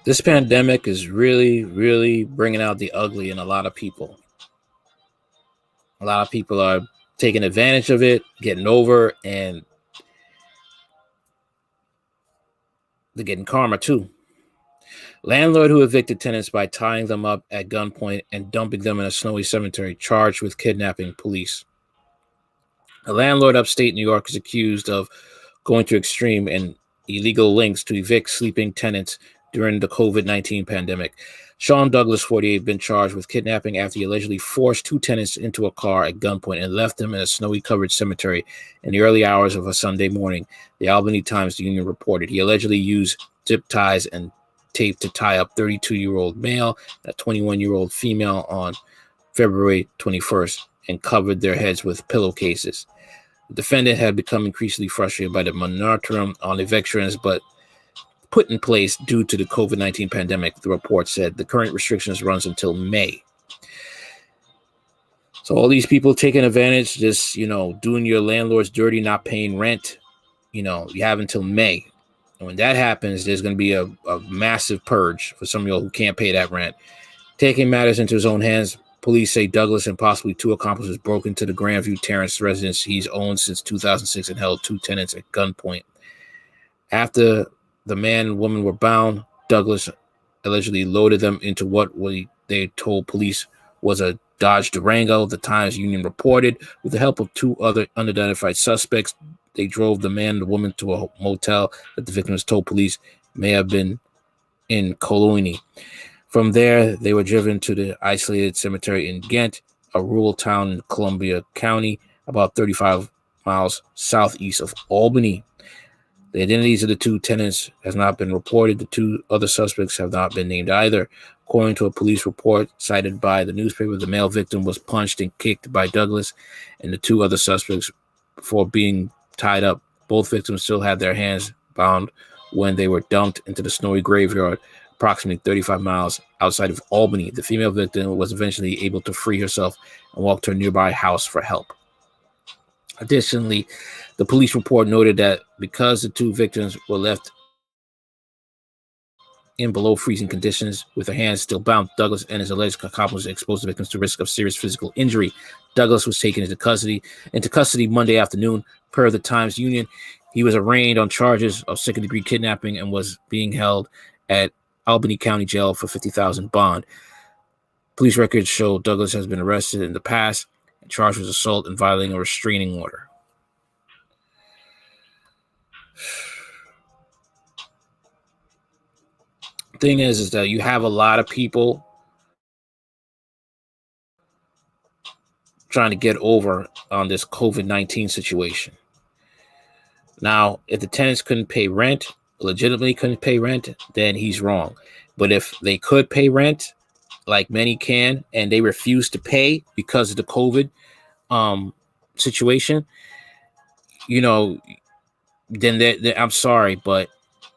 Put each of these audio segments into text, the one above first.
This pandemic is really, really bringing out the ugly in a lot of people. A lot of people are taking advantage of it, getting over, and they're getting karma too. Landlord who evicted tenants by tying them up at gunpoint and dumping them in a snowy cemetery, charged with kidnapping police. A landlord upstate New York is accused of going to extreme and illegal lengths to evict sleeping tenants during the COVID-19 pandemic. Sean Douglas, 48, been charged with kidnapping after he allegedly forced two tenants into a car at gunpoint and left them in a snowy-covered cemetery in the early hours of a Sunday morning, the Albany Times-Union reported. He allegedly used zip ties and tape to tie up 32-year-old male and a 21-year-old female on February 21st and covered their heads with pillowcases. The defendant had become increasingly frustrated by the moratorium on evictions, but put in place due to the COVID-19 pandemic, the report said. The current restrictions runs until May. So all these people taking advantage, just, doing your landlords dirty, not paying rent, you have until May. And when that happens, there's going to be a massive purge for some of y'all who can't pay that rent. Taking matters into his own hands, police say Douglas and possibly two accomplices broke into the Grandview Terrace residence he's owned since 2006 and held two tenants at gunpoint. After the man and woman were bound, Douglas allegedly loaded them into what they told police was a Dodge Durango, the Times-Union reported. With the help of two other unidentified suspects, they drove the man and the woman to a motel that the victims told police may have been in Colony. From there, they were driven to the isolated cemetery in Ghent, a rural town in Columbia County, about 35 miles southeast of Albany. The identities of the two tenants has not been reported. The two other suspects have not been named either. According to a police report cited by the newspaper, the male victim was punched and kicked by Douglas and the two other suspects before being tied up. Both victims still had their hands bound when they were dumped into the snowy graveyard approximately 35 miles outside of Albany. The female victim was eventually able to free herself and walk to a nearby house for help. Additionally, the police report noted that because the two victims were left in below freezing conditions with their hands still bound, Douglas and his alleged accomplices exposed the victims to risk of serious physical injury. Douglas was taken into custody Monday afternoon. Per the Times-Union, he was arraigned on charges of second-degree kidnapping and was being held at Albany County Jail for $50,000 bond. Police records show Douglas has been arrested in the past and charged with assault and violating a restraining order. Thing is that you have a lot of people trying to get over on this COVID-19 situation. Now, if the tenants couldn't pay rent, legitimately couldn't pay rent, then he's wrong. But if they could pay rent, like many can, and they refuse to pay because of the COVID situation, then I'm sorry, but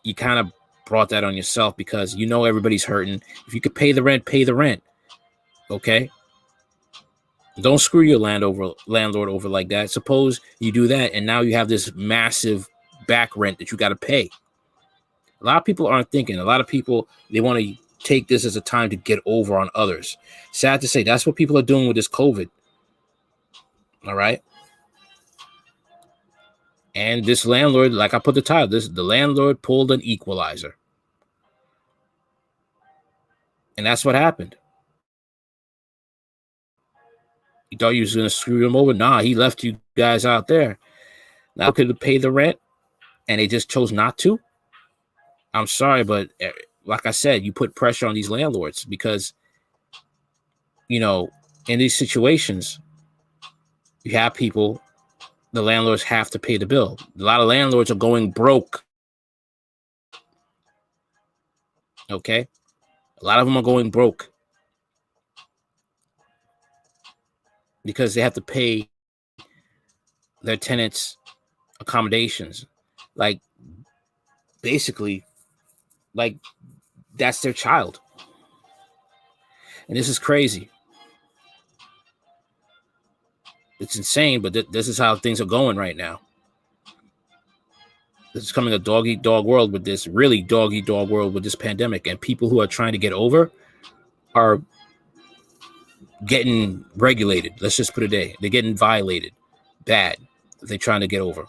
you kind of brought that on yourself because everybody's hurting. If you could pay the rent, pay the rent. Okay? Don't screw your landlord over like that. Suppose you do that, and now you have this massive back rent that you got to pay. A lot of people aren't thinking. A lot of people, they want to take this as a time to get over on others. Sad to say, that's what people are doing with this COVID. All right? And this landlord, like I put the title, the landlord pulled an equalizer. And that's what happened. You thought you was going to screw him over? Nah, he left you guys out there. Now could have paid the rent, and they just chose not to. I'm sorry, but like I said, you put pressure on these landlords because, in these situations, you have people, the landlords have to pay the bill. A lot of landlords are going broke. Okay? A lot of them are going broke because they have to pay their tenants accommodations. Like, basically, like, that's their child. And this is crazy. It's insane, but this is how things are going right now. It's coming a dog eat dog world with this, really dog eat dog world with this pandemic, and people who are trying to get over are getting regulated. Let's just put it there. They're getting violated bad. They're trying to get over.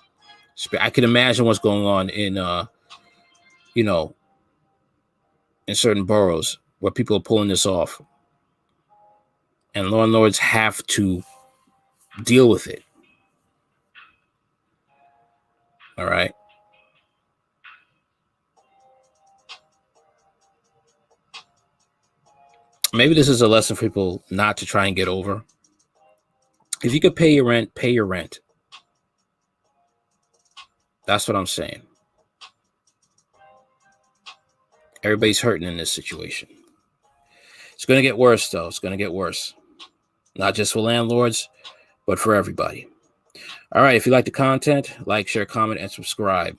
I can imagine what's going on in, you know, in certain boroughs where people are pulling this off. And landlords have to deal with it. All right. Maybe this is a lesson for people not to try and get over. If you could pay your rent, pay your rent. That's what I'm saying. Everybody's hurting in this situation. It's going to get worse, though. It's going to get worse. Not just for landlords, but for everybody. All right. If you like the content, like, share, comment, and subscribe.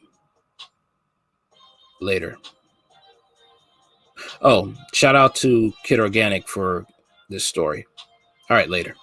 Later. Oh, shout out to Kid Organic for this story. All right, later.